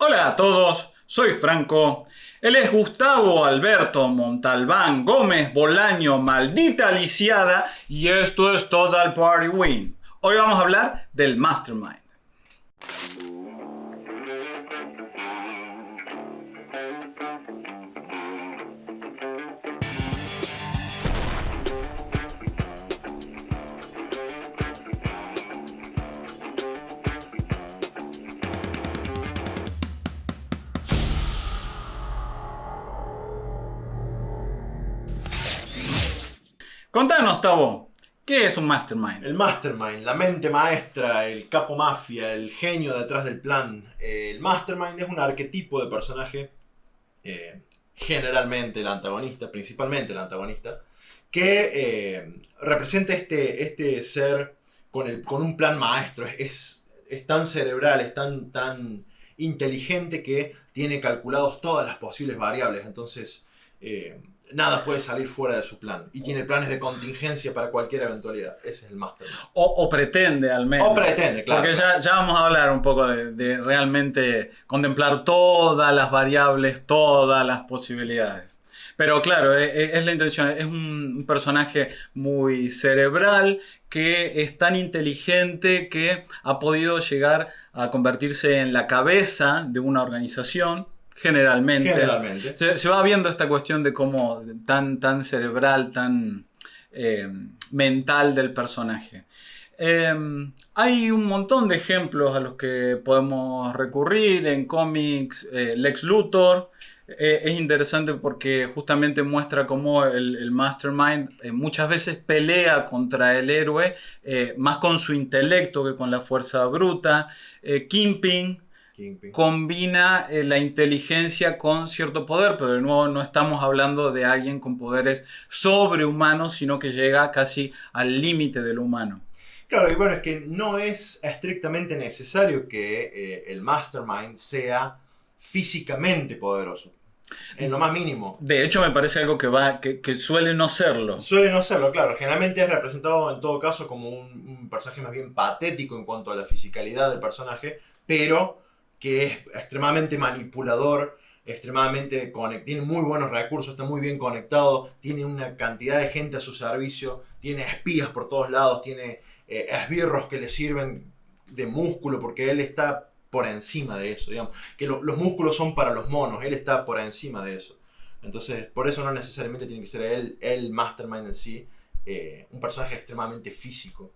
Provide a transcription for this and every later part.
Hola a todos, soy Franco. Él es Gustavo Alberto Montalbán Gómez Bolaño, maldita lisiada, y esto es Total Party Win. Hoy vamos a hablar del Mastermind. Contanos, Tavo, ¿qué es un Mastermind? El Mastermind, la mente maestra, el capo mafia, el genio detrás del plan. El Mastermind es un arquetipo de personaje, generalmente el antagonista, principalmente el antagonista, que representa este ser con un plan maestro. Es tan cerebral, es tan inteligente que tiene calculados todas las posibles variables. Entonces, nada puede salir fuera de su plan. Y tiene planes de contingencia para cualquier eventualidad. Ese es el Mastermind. O pretende, al menos. O pretende, claro. Porque ya vamos a hablar un poco de realmente contemplar todas las variables, todas las posibilidades. Pero claro, es la intención. Es un personaje muy cerebral que es tan inteligente que ha podido llegar a convertirse en la cabeza de una organización. Generalmente. Se va viendo esta cuestión de cómo tan cerebral, tan mental del personaje. Hay un montón de ejemplos a los que podemos recurrir en cómics. Lex Luthor es interesante porque justamente muestra cómo el Mastermind muchas veces pelea contra el héroe más con su intelecto que con la fuerza bruta. Kingpin combina la inteligencia con cierto poder, pero de nuevo no estamos hablando de alguien con poderes sobrehumanos, sino que llega casi al límite de lo humano. Claro, y bueno, es que no es estrictamente necesario que el Mastermind sea físicamente poderoso, en lo más mínimo. De hecho, me parece algo que suele no serlo. Suele no serlo, claro. Generalmente es representado en todo caso como un personaje más bien patético en cuanto a la fisicalidad del personaje, pero que es extremadamente manipulador, tiene muy buenos recursos, está muy bien conectado, tiene una cantidad de gente a su servicio, tiene espías por todos lados, tiene esbirros que le sirven de músculo, porque él está por encima de eso, digamos. Que los músculos son para los monos, él está por encima de eso. Entonces, por eso no necesariamente tiene que ser él el Mastermind en sí, un personaje extremadamente físico.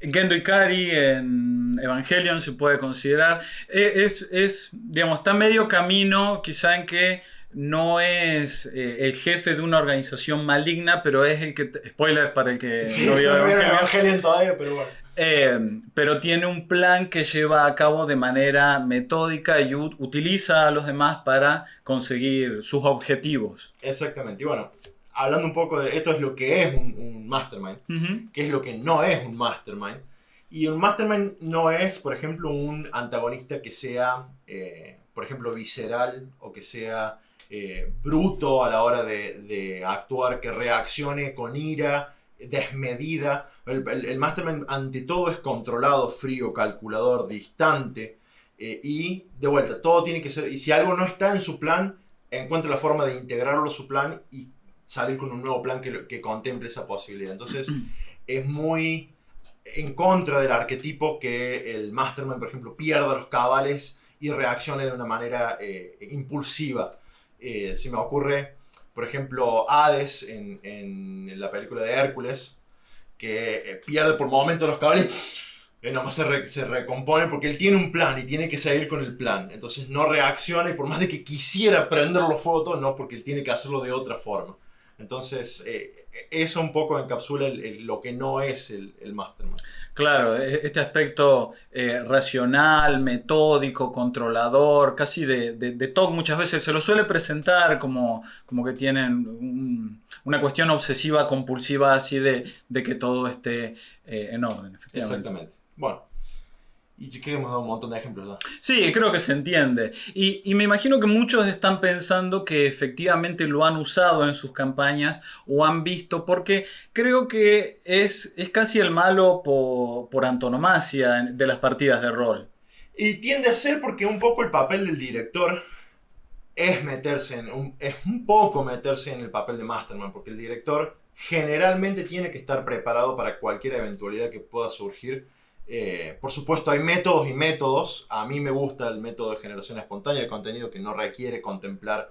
Gendo Ikari en Evangelion se puede considerar. Digamos, está medio camino, quizá en que no es el jefe de una organización maligna, pero es el que. Spoiler para el que Sí, no vio Evangelion todavía, pero bueno. Pero tiene un plan que lleva a cabo de manera metódica y utiliza a los demás para conseguir sus objetivos. Exactamente. Y bueno, hablando un poco de esto es lo que es un Mastermind, que es lo que no es un Mastermind. Y un Mastermind no es, por ejemplo, un antagonista que sea, por ejemplo, visceral o que sea bruto a la hora de actuar, que reaccione con ira desmedida. El Mastermind ante todo es controlado, frío, calculador, distante. Y de vuelta, todo tiene que ser, y si algo no está en su plan, encuentra la forma de integrarlo a su plan y salir con un nuevo plan que contemple esa posibilidad. Entonces es muy en contra del arquetipo que el Mastermind, por ejemplo, pierda los cabales y reaccione de una manera impulsiva. Se me ocurre, por ejemplo, Hades en la película de Hércules, que pierde por momentos los cabales, nomás se recompone porque él tiene un plan y tiene que seguir con el plan. Entonces no reacciona, y por más de que quisiera prender los fuegos, no, porque él tiene que hacerlo de otra forma. Entonces, eso un poco encapsula lo que no es el Mastermind. Claro, este aspecto racional, metódico, controlador, casi de TOC muchas veces se lo suele presentar como que tienen una cuestión obsesiva, compulsiva, así de que todo esté en orden, efectivamente. Exactamente. Bueno, y si queremos dar un montón de ejemplos, ¿no? Sí, creo que se entiende. Y me imagino que muchos están pensando que efectivamente lo han usado en sus campañas o han visto, porque creo que es casi el malo por antonomasia de las partidas de rol. Y tiende a ser porque un poco el papel del director es es un poco meterse en el papel de Mastermind, porque el director generalmente tiene que estar preparado para cualquier eventualidad que pueda surgir. Por supuesto, hay métodos y métodos. A mí me gusta el método de generación espontánea de contenido, que no requiere contemplar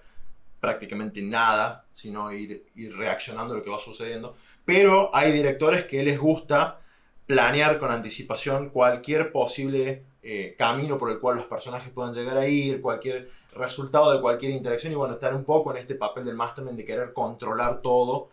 prácticamente nada, sino ir reaccionando a lo que va sucediendo. Pero hay directores que les gusta planear con anticipación cualquier posible camino por el cual los personajes puedan llegar a ir, cualquier resultado de cualquier interacción, y bueno, estar un poco en este papel del mastermind de querer controlar todo,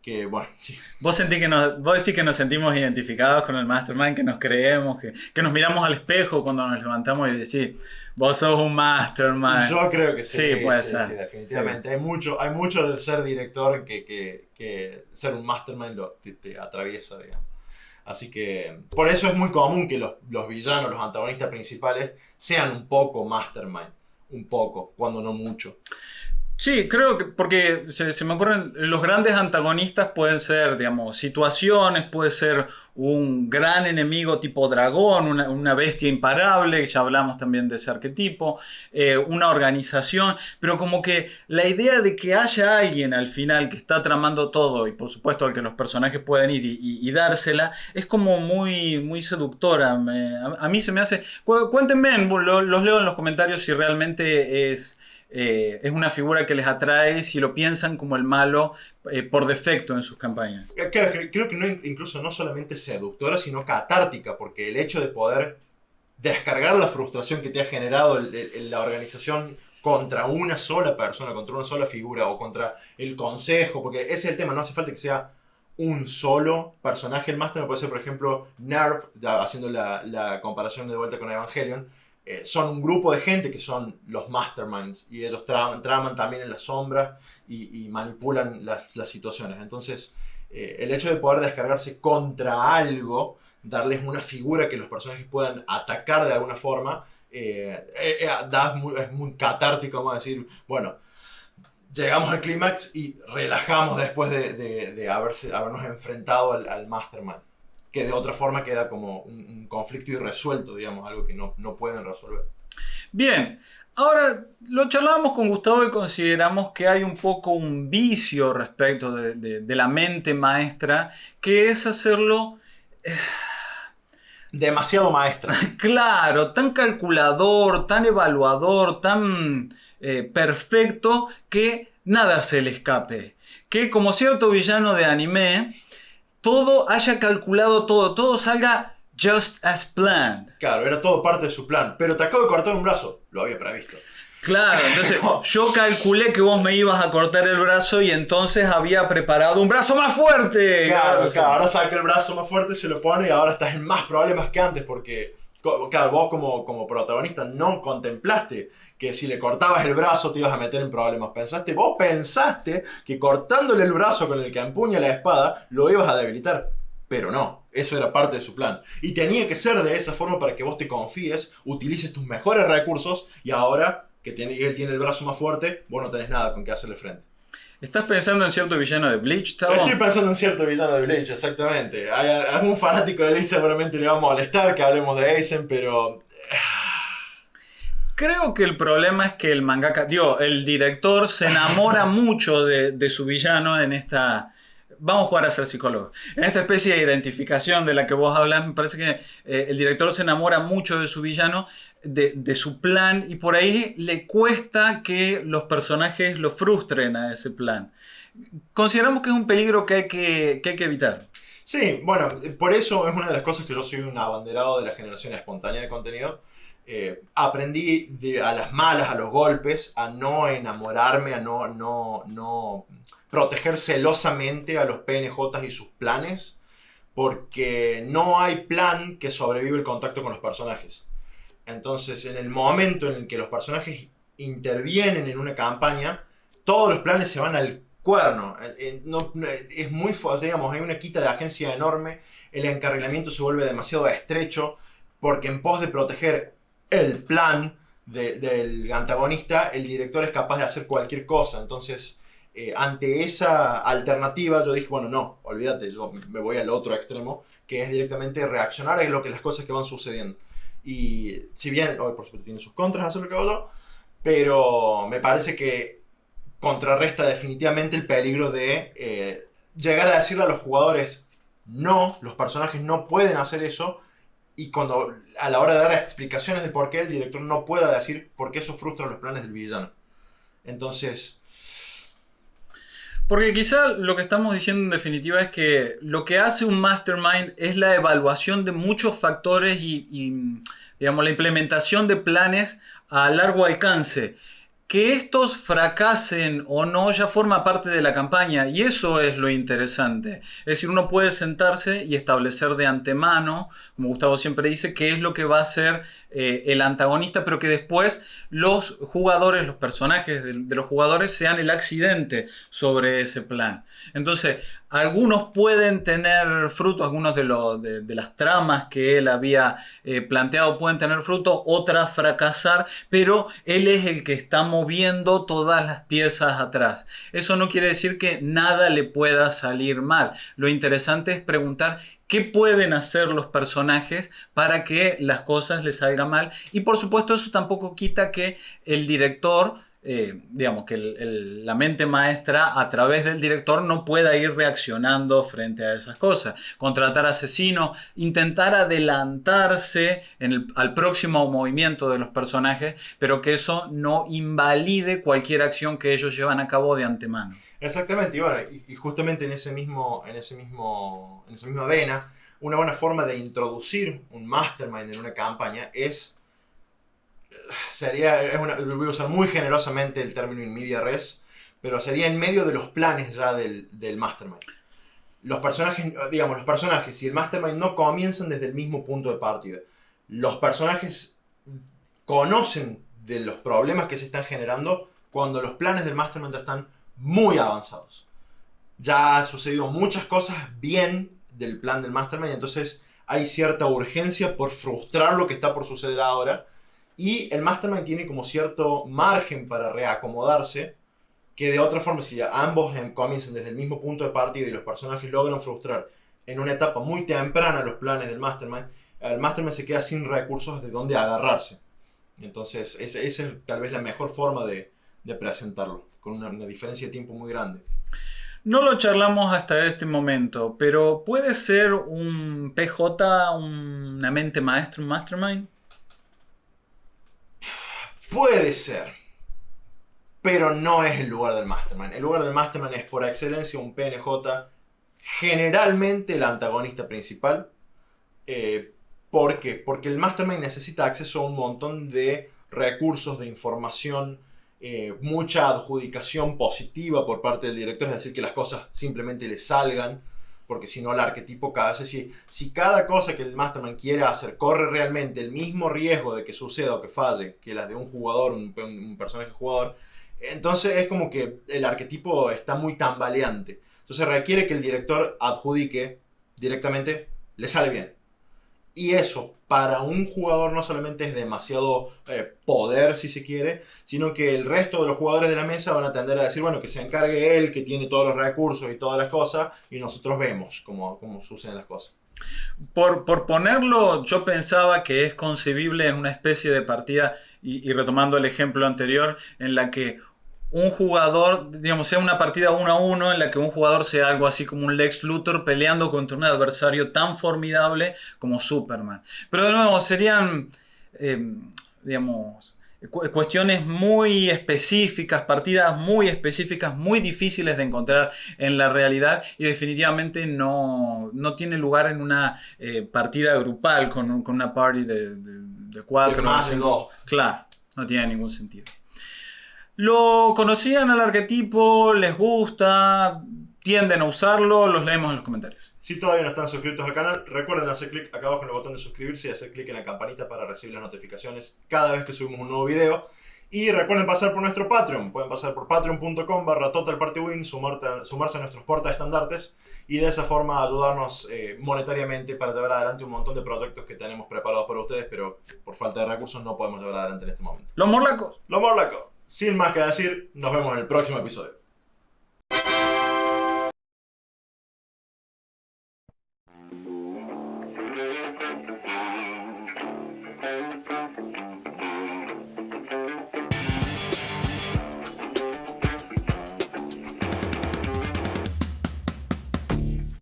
que bueno, sí. Vos decís que nos sentimos identificados con el Mastermind, que nos creemos, que nos miramos al espejo cuando nos levantamos y decís, vos sos un Mastermind. Yo creo que sí, sí, puede ser. Sí, definitivamente. Sí. Hay mucho del ser director que ser un Mastermind te atraviesa, digamos. Así que por eso es muy común que los villanos, los antagonistas principales, sean un poco Mastermind. Un poco, cuando no mucho. Sí, creo que, porque se me ocurren, los grandes antagonistas pueden ser, digamos, situaciones, puede ser un gran enemigo tipo dragón, una bestia imparable, ya hablamos también de ese arquetipo, una organización, pero como que la idea de que haya alguien al final que está tramando todo, y por supuesto al que los personajes pueden ir y dársela, es como muy, muy seductora. A mí se me hace... Cuéntenme, los leo en los comentarios si realmente es una figura que les atrae, si lo piensan como el malo por defecto en sus campañas. Creo que no, incluso no solamente seductora, sino catártica, porque el hecho de poder descargar la frustración que te ha generado la organización contra una sola persona, contra una sola figura, o contra el consejo, porque ese es el tema, no hace falta que sea un solo personaje. El máster puede ser, por ejemplo, Nerv, haciendo la comparación de vuelta con Evangelion. Son un grupo de gente que son los masterminds, y ellos traman también en la sombra y manipulan las situaciones. Entonces, el hecho de poder descargarse contra algo, darles una figura que los personajes puedan atacar de alguna forma, es muy catártico, vamos a decir, bueno, llegamos al clímax y relajamos después de habernos enfrentado al mastermind, que de otra forma queda como un conflicto irresuelto, digamos, algo que no pueden resolver. Bien, ahora lo charlábamos con Gustavo y consideramos que hay un poco un vicio respecto de la mente maestra, que es hacerlo... demasiado maestra. Claro, tan calculador, tan evaluador, tan perfecto, que nada se le escape. Que como cierto villano de anime... todo haya calculado todo salga just as planned. Claro, era todo parte de su plan. Pero te acabo de cortar un brazo, lo había previsto. Claro, entonces yo calculé que vos me ibas a cortar el brazo y entonces había preparado un brazo más fuerte. Claro, ahora saca el brazo más fuerte, se lo pone y ahora estás en más problemas que antes, porque claro, vos como protagonista no contemplaste que si le cortabas el brazo te ibas a meter en problemas. Vos pensaste que cortándole el brazo con el que empuña la espada lo ibas a debilitar. Pero no, eso era parte de su plan. Y tenía que ser de esa forma para que vos te confíes, utilices tus mejores recursos, y ahora que él tiene el brazo más fuerte, vos no tenés nada con qué hacerle frente. ¿Estás pensando en cierto villano de Bleach, Tavo? Estoy pensando en cierto villano de Bleach, exactamente. Hay algún fanático de Bleach seguramente le va a molestar que hablemos de Aizen, pero... Creo que el problema es que el mangaka, el director se enamora mucho de su villano en esta... Vamos a jugar a ser psicólogos. En esta especie de identificación de la que vos hablas, me parece que el director se enamora mucho de su villano, de su plan, y por ahí le cuesta que los personajes lo frustren a ese plan. Consideramos que es un peligro que hay que evitar. Sí, bueno, por eso es una de las cosas que yo soy un abanderado de la generación espontánea de contenido. Aprendí a las malas, a los golpes, a no enamorarme, a no proteger celosamente a los PNJs y sus planes, porque no hay plan que sobrevive el contacto con los personajes. Entonces, en el momento en el que los personajes intervienen en una campaña, todos los planes se van al cuerno. Es muy, digamos, hay una quita de agencia enorme, el encarrilamiento se vuelve demasiado estrecho, porque en pos de proteger el plan del antagonista, el director es capaz de hacer cualquier cosa. Entonces, ante esa alternativa, yo dije, bueno, no, olvídate, yo me voy al otro extremo, que es directamente reaccionar a las cosas que van sucediendo. Y si bien, hoy por supuesto tiene sus contras hacer lo que hago yo, pero me parece que contrarresta definitivamente el peligro de llegar a decirle a los jugadores, no, los personajes no pueden hacer eso, y cuando a la hora de dar explicaciones del por qué, el director no pueda decir por qué eso frustra los planes del villano. Entonces... Porque quizá lo que estamos diciendo en definitiva es que lo que hace un mastermind es la evaluación de muchos factores y digamos, la implementación de planes a largo alcance. Que estos fracasen o no ya forma parte de la campaña, y eso es lo interesante. Es decir, uno puede sentarse y establecer de antemano, como Gustavo siempre dice, qué es lo que va a hacer el antagonista, pero que después los jugadores, los personajes de los jugadores sean el accidente sobre ese plan. Entonces, algunos pueden tener fruto, algunos de las tramas que él había planteado pueden tener fruto, otras fracasar, pero él es el que está moviendo todas las piezas atrás. Eso no quiere decir que nada le pueda salir mal. Lo interesante es preguntar qué pueden hacer los personajes para que las cosas les salgan mal. Y por supuesto eso tampoco quita que el director... digamos que la mente maestra a través del director no pueda ir reaccionando frente a esas cosas, contratar asesinos, intentar adelantarse al próximo movimiento de los personajes, pero que eso no invalide cualquier acción que ellos llevan a cabo de antemano. Exactamente, y bueno, y justamente en esa misma vena, una buena forma de introducir un mastermind en una campaña voy a usar muy generosamente el término in media res, pero sería en medio de los planes ya del mastermind. Los personajes, si el mastermind no comienzan desde el mismo punto de partida, los personajes conocen de los problemas que se están generando cuando los planes del mastermind ya están muy avanzados. Ya han sucedido muchas cosas bien del plan del mastermind, entonces hay cierta urgencia por frustrar lo que está por suceder ahora. Y el mastermind tiene como cierto margen para reacomodarse, que de otra forma, si ambos comienzan desde el mismo punto de partida y los personajes logran frustrar en una etapa muy temprana los planes del mastermind, el mastermind se queda sin recursos de donde agarrarse. Entonces, esa es tal vez la mejor forma de presentarlo, con una diferencia de tiempo muy grande. No lo charlamos hasta este momento, pero ¿puede ser un PJ, una mente maestra, un mastermind? Puede ser, pero no es el lugar del mastermind. El lugar del mastermind es por excelencia un PNJ, generalmente el antagonista principal. ¿Por qué? Porque el mastermind necesita acceso a un montón de recursos, de información, mucha adjudicación positiva por parte del director, es decir, que las cosas simplemente le salgan, porque si no el arquetipo si cada cosa que el mastermind quiere hacer corre realmente el mismo riesgo de que suceda o que falle que las de un jugador, un personaje jugador, entonces es como que el arquetipo está muy tambaleante. Entonces requiere que el director adjudique directamente, le sale bien. Y eso, para un jugador no solamente es demasiado poder, si se quiere, sino que el resto de los jugadores de la mesa van a tender a decir, bueno, que se encargue él, que tiene todos los recursos y todas las cosas, y nosotros vemos cómo suceden las cosas. Por ponerlo, yo pensaba que es concebible en una especie de partida, y retomando el ejemplo anterior, en la que un jugador, digamos, sea una partida 1-1 en la que un jugador sea algo así como un Lex Luthor peleando contra un adversario tan formidable como Superman. Pero de nuevo, serían, digamos, cuestiones muy específicas, partidas muy específicas, muy difíciles de encontrar en la realidad, y definitivamente no tiene lugar en una partida grupal con una party de 4 o 5. Claro, no tiene ningún sentido. ¿Lo conocían al arquetipo? ¿Les gusta? ¿Tienden a usarlo? Los leemos en los comentarios. Si todavía no están suscritos al canal, recuerden hacer clic acá abajo en el botón de suscribirse y hacer clic en la campanita para recibir las notificaciones cada vez que subimos un nuevo video. Y recuerden pasar por nuestro Patreon. Pueden pasar por patreon.com/TotalPartyWin, sumarse a nuestros portaestandartes y de esa forma ayudarnos monetariamente para llevar adelante un montón de proyectos que tenemos preparados para ustedes, pero por falta de recursos no podemos llevar adelante en este momento. ¡Los morlacos! ¡Los morlacos! Sin más que decir, nos vemos en el próximo episodio.